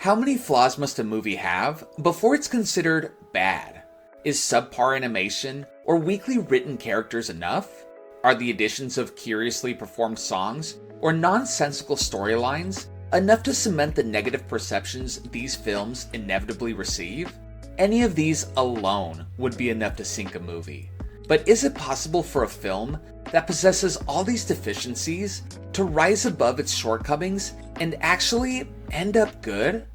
How many flaws must a movie have before it's considered bad? Is subpar animation or weakly written characters enough? Are the additions of curiously performed songs or nonsensical storylines enough to cement the negative perceptions these films inevitably receive? Any of these alone would be enough to sink a movie. But is it possible for a film that possesses all these deficiencies to rise above its shortcomings and actually end up good?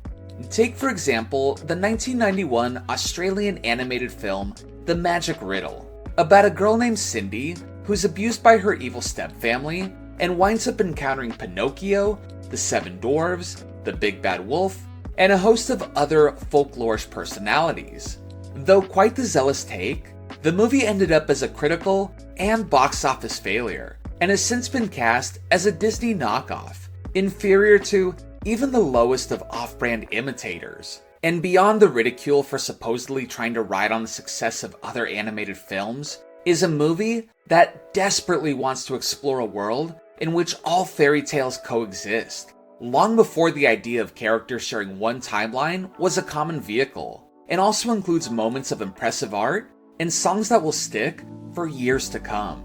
Take, for example, the 1991 Australian animated film The Magic Riddle, about a girl named Cindy who's abused by her evil stepfamily and winds up encountering Pinocchio, the seven dwarves, the big bad wolf, and a host of other folkloric personalities. Though quite the zealous take, the movie ended up as a critical and box office failure, and has since been cast as a Disney knockoff, inferior to even the lowest of off-brand imitators. And beyond the ridicule for supposedly trying to ride on the success of other animated films, is a movie that desperately wants to explore a world in which all fairy tales coexist, long before the idea of characters sharing one timeline was a common vehicle, and also includes moments of impressive art and songs that will stick for years to come.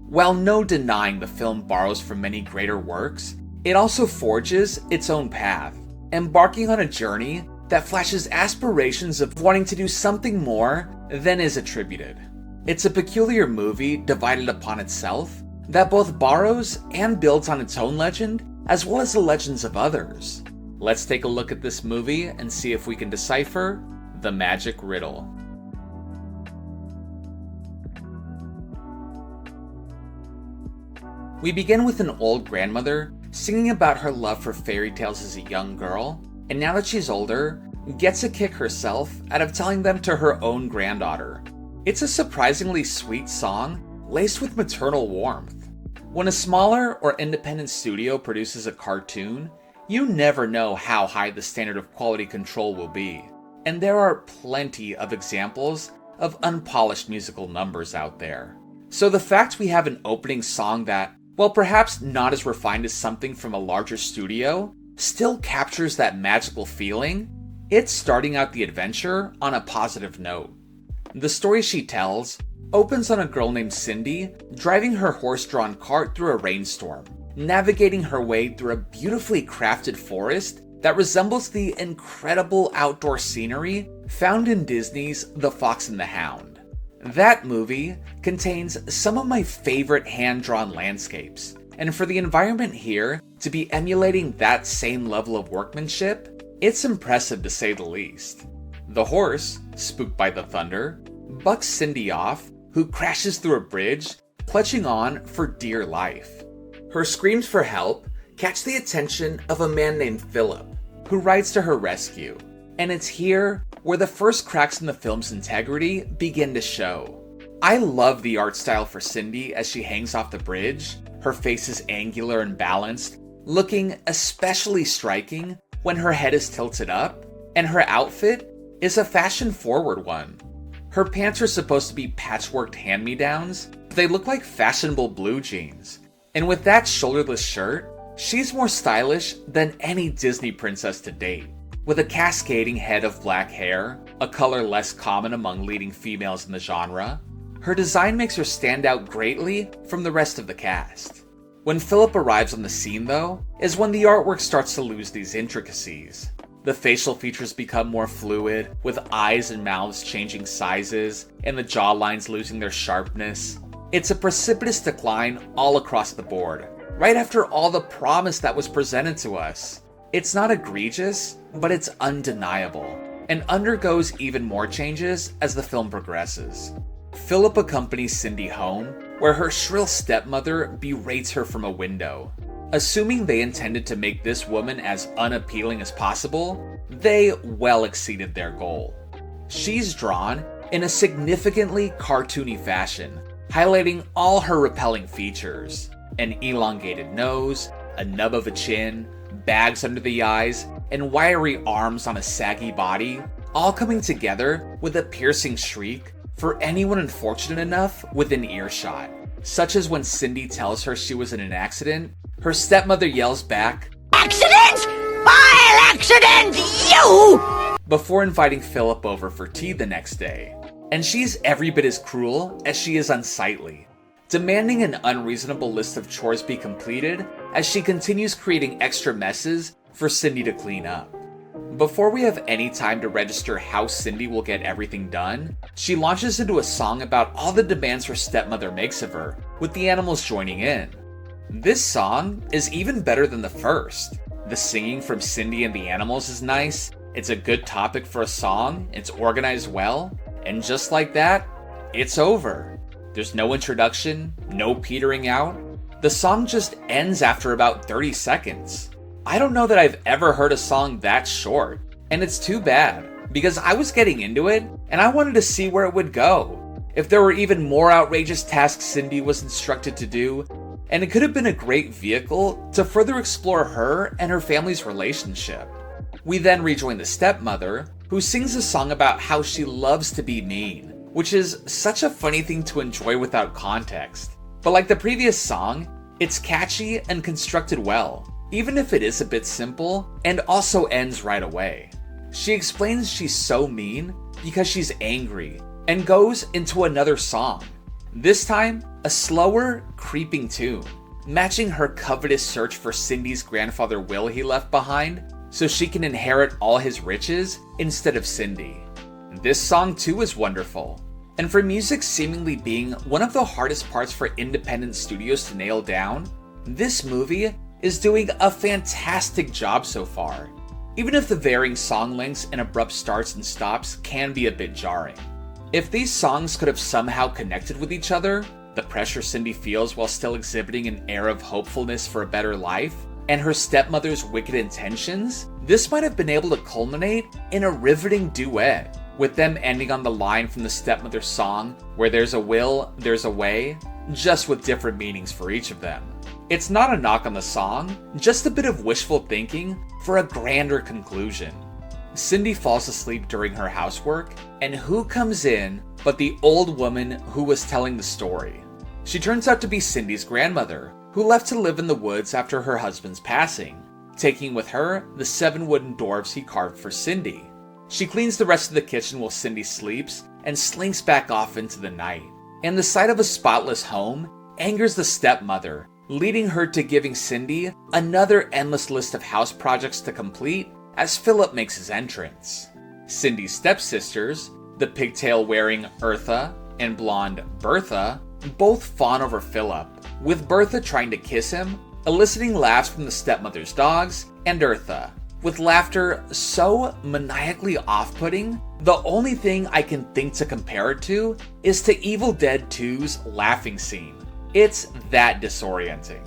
While no denying the film borrows from many greater works, it also forges its own path, embarking on a journey that flashes aspirations of wanting to do something more than is attributed. It's a peculiar movie divided upon itself that both borrows and builds on its own legend as well as the legends of others. Let's take a look at this movie and see if we can decipher the Magic Riddle. We begin with an old grandmother singing about her love for fairy tales as a young girl, and now that she's older, gets a kick herself out of telling them to her own granddaughter. It's a surprisingly sweet song, laced with maternal warmth. When a smaller or independent studio produces a cartoon, you never know how high the standard of quality control will be, and there are plenty of examples of unpolished musical numbers out there. So the fact we have an opening song that, while perhaps not as refined as something from a larger studio, still captures that magical feeling, it's starting out the adventure on a positive note. The story she tells opens on a girl named Cindy driving her horse-drawn cart through a rainstorm, navigating her way through a beautifully crafted forest that resembles the incredible outdoor scenery found in Disney's The Fox and the Hound. That movie contains some of my favorite hand-drawn landscapes, and for the environment here to be emulating that same level of workmanship, it's impressive to say the least. The horse, spooked by the thunder, bucks Cindy off, who crashes through a bridge, clutching on for dear life. Her screams for help catch the attention of a man named Phillip, who rides to her rescue, and it's here where the first cracks in the film's integrity begin to show. I love the art style for Cindy as she hangs off the bridge. Her face is angular and balanced, looking especially striking when her head is tilted up, and her outfit is a fashion-forward one. Her pants are supposed to be patchworked hand-me-downs, but they look like fashionable blue jeans. And with that shoulderless shirt, she's more stylish than any Disney princess to date. With a cascading head of black hair, a color less common among leading females in the genre, her design makes her stand out greatly from the rest of the cast. When Phillip arrives on the scene, though, is when the artwork starts to lose these intricacies. The facial features become more fluid, with eyes and mouths changing sizes, and the jawlines losing their sharpness. It's a precipitous decline all across the board, right after all the promise that was presented to us. It's not egregious, but it's undeniable, and undergoes even more changes as the film progresses. Phillip accompanies Cindy home, where her shrill stepmother berates her from a window. Assuming they intended to make this woman as unappealing as possible, they well exceeded their goal. She's drawn in a significantly cartoony fashion, highlighting all her repelling features: an elongated nose, a nub of a chin, bags under the eyes, and wiry arms on a saggy body, all coming together with a piercing shriek for anyone unfortunate enough within earshot. Such as when Cindy tells her she was in an accident, her stepmother yells back, "Accident! Violence!" accident, you! Before inviting Phillip over for tea the next day. And she's every bit as cruel as she is unsightly, demanding an unreasonable list of chores be completed as she continues creating extra messes for Cindy to clean up. Before we have any time to register how Cindy will get everything done, she launches into a song about all the demands her stepmother makes of her, with the animals joining in. This song is even better than the first. The singing from Cindy and the animals is nice, it's a good topic for a song, it's organized well, and just like that, it's over. There's no introduction, no petering out. The song just ends after about 30 seconds. I don't know that I've ever heard a song that short, and it's too bad, because I was getting into it, and I wanted to see where it would go. If there were even more outrageous tasks Cindy was instructed to do, and it could have been a great vehicle to further explore her and her family's relationship. We then rejoin the stepmother, who sings a song about how she loves to be mean, which is such a funny thing to enjoy without context. But like the previous song, it's catchy and constructed well, even if it is a bit simple, and also ends right away. She explains she's so mean because she's angry, and goes into another song. This time, a slower, creeping tune, matching her covetous search for Cindy's grandfather Will he left behind, so she can inherit all his riches instead of Cindy. This song too is wonderful, and for music seemingly being one of the hardest parts for independent studios to nail down, this movie is doing a fantastic job so far, even if the varying song lengths and abrupt starts and stops can be a bit jarring. If these songs could have somehow connected with each other, the pressure Cindy feels while still exhibiting an air of hopefulness for a better life, and her stepmother's wicked intentions, this might have been able to culminate in a riveting duet, with them ending on the line from the stepmother's song, "Where there's a will, there's a way," just with different meanings for each of them. It's not a knock on the song, just a bit of wishful thinking for a grander conclusion. Cindy falls asleep during her housework, and who comes in but the old woman who was telling the story? She turns out to be Cindy's grandmother, who left to live in the woods after her husband's passing, taking with her the 7 wooden dwarves he carved for Cindy. She cleans the rest of the kitchen while Cindy sleeps and slinks back off into the night. And the sight of a spotless home angers the stepmother, leading her to giving Cindy another endless list of house projects to complete as Phillip makes his entrance. Cindy's stepsisters, the pigtail-wearing Eartha and blonde Bertha, both fawn over Phillip, with Bertha trying to kiss him, eliciting laughs from the stepmother's dogs, and Eartha, with laughter so maniacally off-putting, the only thing I can think to compare it to is to Evil Dead 2's laughing scene. It's that disorienting.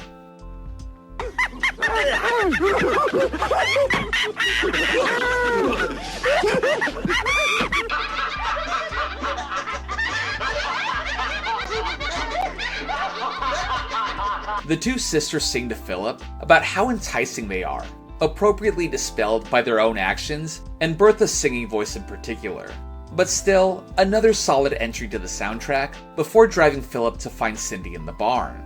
The two sisters sing to Phillip about how enticing they are, appropriately dispelled by their own actions, and Bertha's singing voice in particular. But still, another solid entry to the soundtrack before driving Phillip to find Cindy in the barn.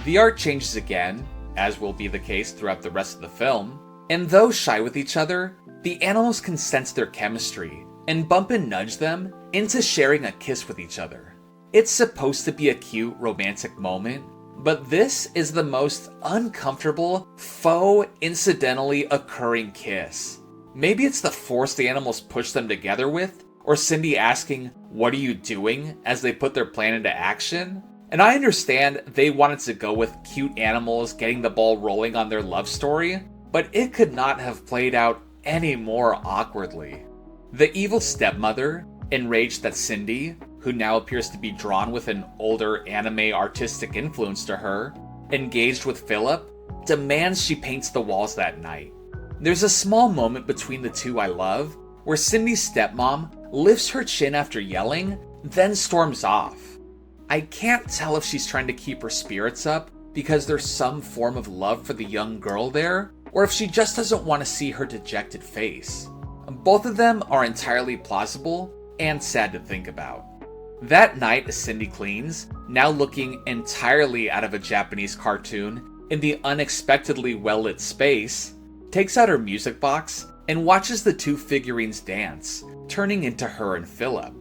The art changes again, as will be the case throughout the rest of the film, and though shy with each other, the animals can sense their chemistry and bump and nudge them into sharing a kiss with each other. It's supposed to be a cute, romantic moment, but this is the most uncomfortable, faux, incidentally occurring kiss. Maybe it's the force the animals push them together with, or Cindy asking, "What are you doing?" as they put their plan into action. And I understand they wanted to go with cute animals getting the ball rolling on their love story, but it could not have played out any more awkwardly. The evil stepmother, enraged that Cindy, who now appears to be drawn with an older anime artistic influence to her, engaged with Phillip, demands she paints the walls that night. There's a small moment between the two I love, where Cindy's stepmom lifts her chin after yelling, then storms off. I can't tell if she's trying to keep her spirits up because there's some form of love for the young girl there, or if she just doesn't want to see her dejected face. Both of them are entirely plausible and sad to think about. That night as Cindy cleans, now looking entirely out of a Japanese cartoon in the unexpectedly well-lit space, takes out her music box and watches the two figurines dance, turning into her and Phillip.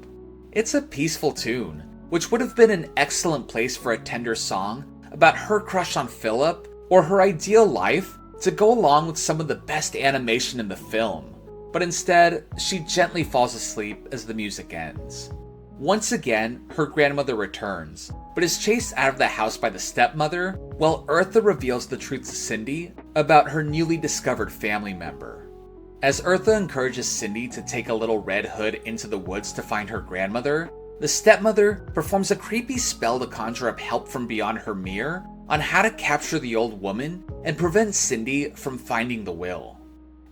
It's a peaceful tune, which would have been an excellent place for a tender song about her crush on Phillip or her ideal life to go along with some of the best animation in the film, but instead, she gently falls asleep as the music ends. Once again, her grandmother returns, but is chased out of the house by the stepmother, while Eartha reveals the truth to Cindy about her newly discovered family member. As Eartha encourages Cindy to take a little red hood into the woods to find her grandmother, the stepmother performs a creepy spell to conjure up help from beyond her mirror on how to capture the old woman and prevent Cindy from finding the will.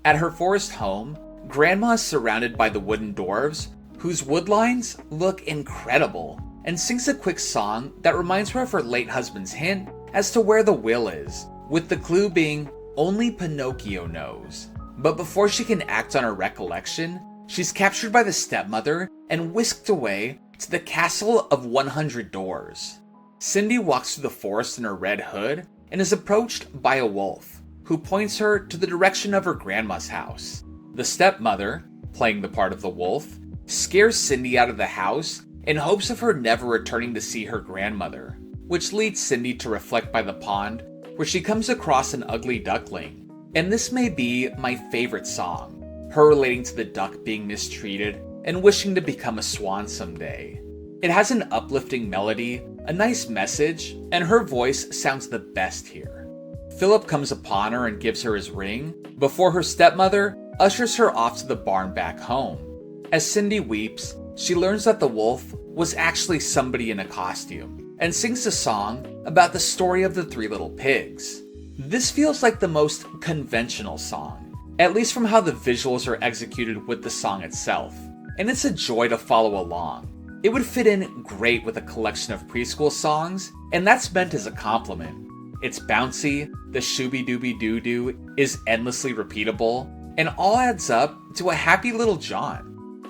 At her forest home, Grandma is surrounded by the wooden dwarves, whose woodlines look incredible, and sings a quick song that reminds her of her late husband's hint as to where the will is, with the clue being only Pinocchio knows. But before she can act on her recollection, she's captured by the stepmother and whisked away to the castle of 100 doors. Cindy walks through the forest in her red hood and is approached by a wolf, who points her to the direction of her grandma's house. The stepmother, playing the part of the wolf, scares Cindy out of the house in hopes of her never returning to see her grandmother, which leads Cindy to reflect by the pond, where she comes across an ugly duckling. And this may be my favorite song, her relating to the duck being mistreated and wishing to become a swan someday. It has an uplifting melody, a nice message, and her voice sounds the best here. Phillip comes upon her and gives her his ring, before her stepmother ushers her off to the barn back home. As Cindy weeps, she learns that the wolf was actually somebody in a costume, and sings a song about the story of the three little pigs. This feels like the most conventional song, at least from how the visuals are executed with the song itself, and it's a joy to follow along. It would fit in great with a collection of preschool songs, and that's meant as a compliment. It's bouncy, the shooby-dooby-doo-doo is endlessly repeatable, and all adds up to a happy little jaunt.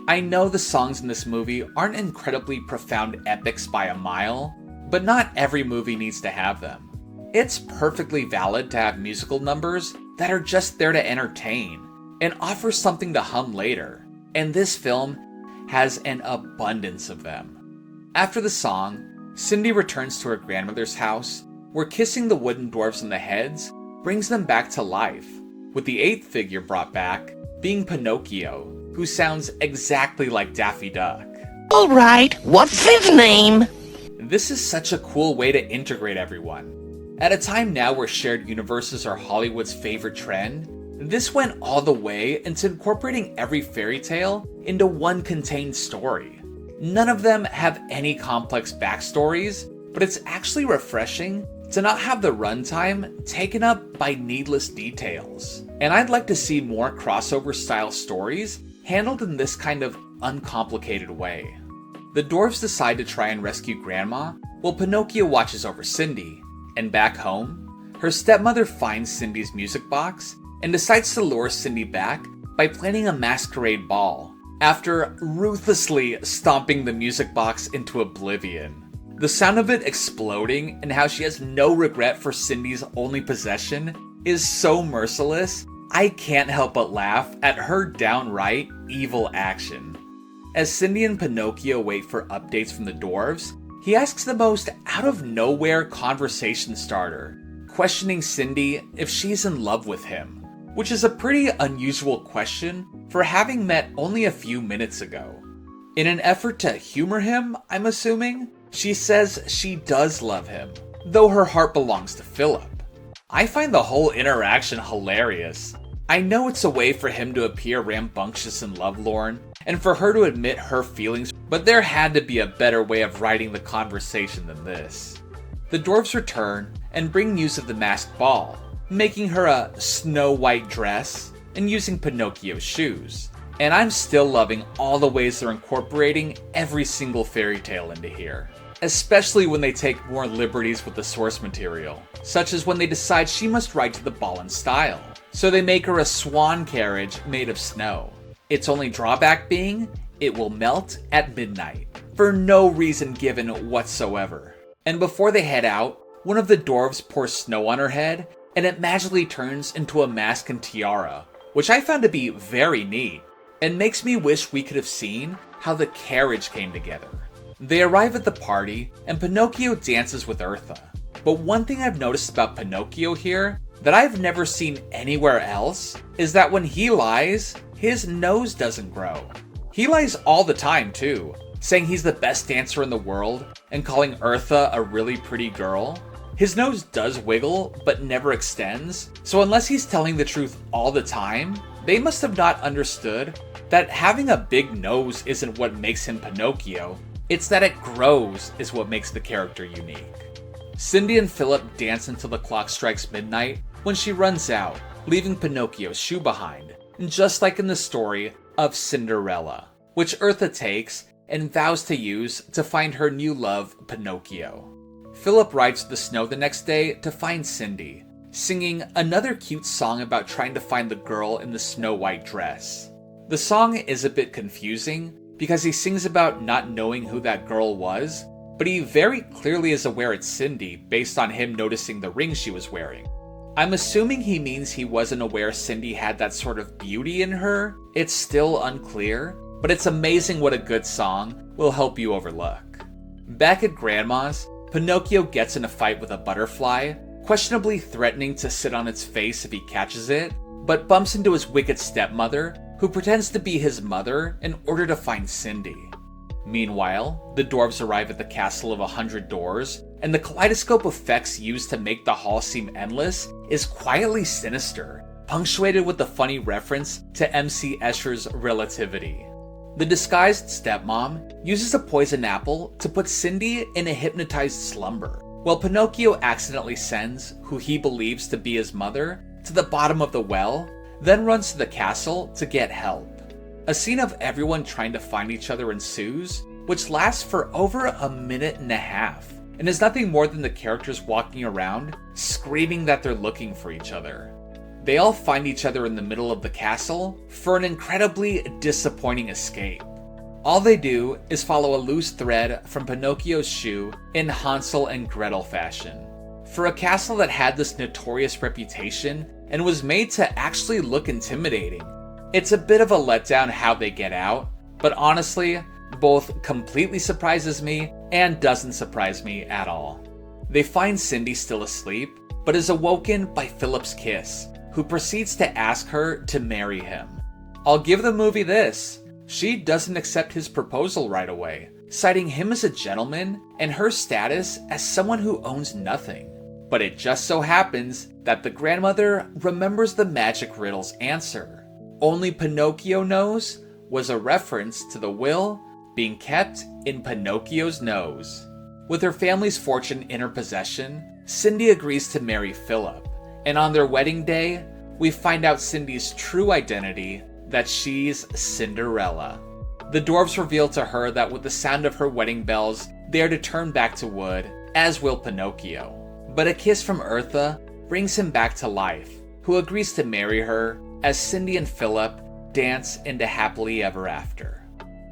I know the songs in this movie aren't incredibly profound epics by a mile, but not every movie needs to have them. It's perfectly valid to have musical numbers that are just there to entertain and offer something to hum later, and this film has an abundance of them. After the song, Cindy returns to her grandmother's house, where kissing the wooden dwarves on the heads brings them back to life, with the eighth figure brought back being Pinocchio, who sounds exactly like Daffy Duck. Alright, what's his name? This is such a cool way to integrate everyone. At a time now where shared universes are Hollywood's favorite trend, this went all the way into incorporating every fairy tale into one contained story. None of them have any complex backstories, but it's actually refreshing to not have the runtime taken up by needless details. And I'd like to see more crossover style stories handled in this kind of uncomplicated way. The dwarves decide to try and rescue Grandma, while Pinocchio watches over Cindy, and back home, her stepmother finds Cindy's music box and decides to lure Cindy back by planning a masquerade ball, after ruthlessly stomping the music box into oblivion. The sound of it exploding and how she has no regret for Cindy's only possession is so merciless, I can't help but laugh at her downright evil action. As Cindy and Pinocchio wait for updates from the dwarves, he asks the most out-of-nowhere conversation starter, questioning Cindy if she's in love with him, which is a pretty unusual question for having met only a few minutes ago. In an effort to humor him, I'm assuming, she says she does love him, though her heart belongs to Phillip. I find the whole interaction hilarious. I know it's a way for him to appear rambunctious and lovelorn, and for her to admit her feelings, but there had to be a better way of writing the conversation than this. The dwarves return and bring news of the masked ball, making her a snow white dress and using Pinocchio's shoes. And I'm still loving all the ways they're incorporating every single fairy tale into here, especially when they take more liberties with the source material, such as when they decide she must ride to the ball in style, so they make her a swan carriage made of snow. Its only drawback being, it will melt at midnight, for no reason given whatsoever. And before they head out, one of the dwarves pours snow on her head, and it magically turns into a mask and tiara, which I found to be very neat, and makes me wish we could have seen how the carriage came together. They arrive at the party, and Pinocchio dances with Eartha. But one thing I've noticed about Pinocchio here that I've never seen anywhere else is that when he lies, his nose doesn't grow. He lies all the time too, saying he's the best dancer in the world and calling Eartha a really pretty girl. His nose does wiggle, but never extends, so unless he's telling the truth all the time, they must have not understood that having a big nose isn't what makes him Pinocchio, it's that it grows is what makes the character unique. Cindy and Phillip dance until the clock strikes midnight when she runs out, leaving Pinocchio's shoe behind, just like in the story of Cinderella, which Eartha takes and vows to use to find her new love, Pinocchio. Phillip rides to the snow the next day to find Cindy, singing another cute song about trying to find the girl in the snow white dress. The song is a bit confusing because he sings about not knowing who that girl was, but he very clearly is aware it's Cindy based on him noticing the ring she was wearing. I'm assuming he means he wasn't aware Cindy had that sort of beauty in her. It's still unclear, but it's amazing what a good song will help you overlook. Back at Grandma's, Pinocchio gets in a fight with a butterfly, questionably threatening to sit on its face if he catches it, but bumps into his wicked stepmother, who pretends to be his mother in order to find Cindy. Meanwhile, the dwarves arrive at the castle of 100 doors, and the kaleidoscope effects used to make the hall seem endless is quietly sinister, punctuated with the funny reference to MC Escher's relativity. The disguised stepmom uses a poison apple to put Cindy in a hypnotized slumber, while Pinocchio accidentally sends who he believes to be his mother to the bottom of the well, then runs to the castle to get help. A scene of everyone trying to find each other ensues, which lasts for over a minute and a half, and is nothing more than the characters walking around, screaming that they're looking for each other. They all find each other in the middle of the castle for an incredibly disappointing escape. All they do is follow a loose thread from Pinocchio's shoe in Hansel and Gretel fashion. For a castle that had this notorious reputation and was made to actually look intimidating, it's a bit of a letdown how they get out, but honestly, both completely surprises me and doesn't surprise me at all. They find Cindy still asleep, but is awoken by Philip's kiss, who proceeds to ask her to marry him. I'll give the movie this: she doesn't accept his proposal right away, citing him as a gentleman and her status as someone who owns nothing. But it just so happens that the grandmother remembers the Magic Riddle's answer. Only Pinocchio knows was a reference to the will being kept in Pinocchio's nose. With her family's fortune in her possession, Cindy agrees to marry Phillip, and on their wedding day, we find out Cindy's true identity, that she's Cinderella. The dwarves reveal to her that with the sound of her wedding bells, they are to turn back to wood, as will Pinocchio. But a kiss from Eartha brings him back to life, who agrees to marry her as Cindy and Phillip dance into happily ever after.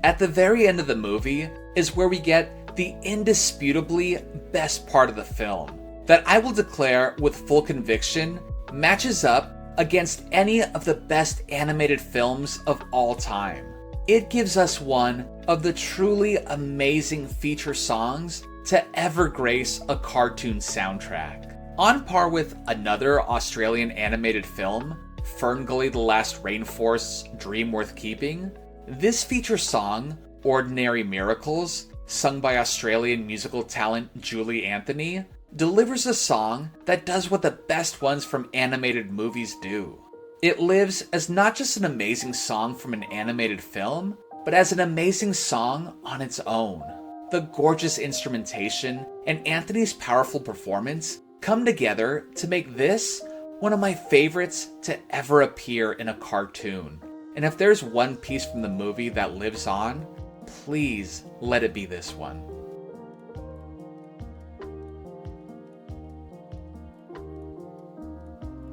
At the very end of the movie is where we get the indisputably best part of the film, that I will declare with full conviction matches up against any of the best animated films of all time. It gives us one of the truly amazing feature songs to ever grace a cartoon soundtrack. On par with another Australian animated film, Ferngully the Last Rainforest's Dream Worth Keeping, this feature song, Ordinary Miracles, sung by Australian musical talent Julie Anthony, delivers a song that does what the best ones from animated movies do. It lives as not just an amazing song from an animated film, but as an amazing song on its own. The gorgeous instrumentation and Anthony's powerful performance come together to make this one of my favorites to ever appear in a cartoon. And if there's one piece from the movie that lives on, please let it be this one.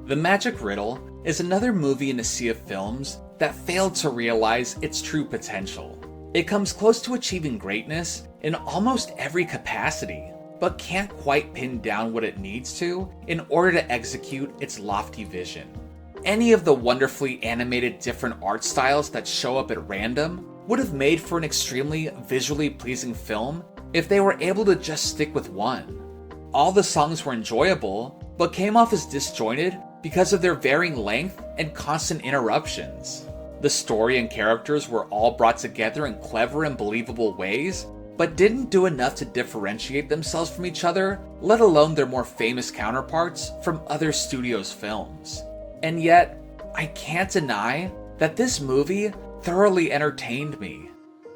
The Magic Riddle is another movie in a sea of films that failed to realize its true potential. It comes close to achieving greatness in almost every capacity, but can't quite pin down what it needs to in order to execute its lofty vision. Any of the wonderfully animated different art styles that show up at random would have made for an extremely visually pleasing film if they were able to just stick with one. All the songs were enjoyable, but came off as disjointed because of their varying length and constant interruptions. The story and characters were all brought together in clever and believable ways, but didn't do enough to differentiate themselves from each other, let alone their more famous counterparts from other studios' films. And yet, I can't deny that this movie thoroughly entertained me.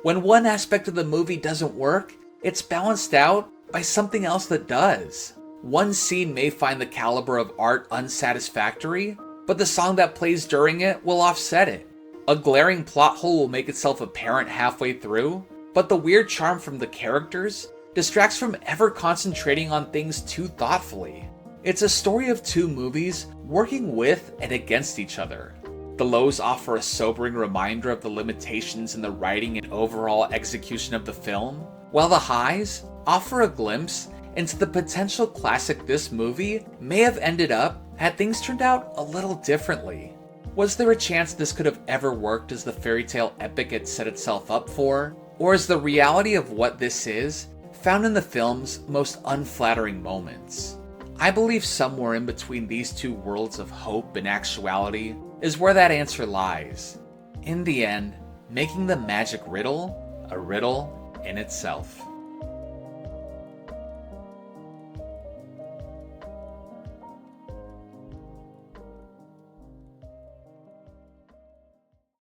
When one aspect of the movie doesn't work, it's balanced out by something else that does. One scene may find the caliber of art unsatisfactory, but the song that plays during it will offset it. A glaring plot hole will make itself apparent halfway through, but the weird charm from the characters distracts from ever concentrating on things too thoughtfully. It's a story of two movies working with and against each other. The lows offer a sobering reminder of the limitations in the writing and overall execution of the film, while the highs offer a glimpse into the potential classic this movie may have ended up had things turned out a little differently. Was there a chance this could have ever worked as the fairy tale epic it set itself up for? Or is the reality of what this is found in the film's most unflattering moments? I believe somewhere in between these two worlds of hope and actuality is where that answer lies. In the end, making the Magic Riddle a riddle in itself.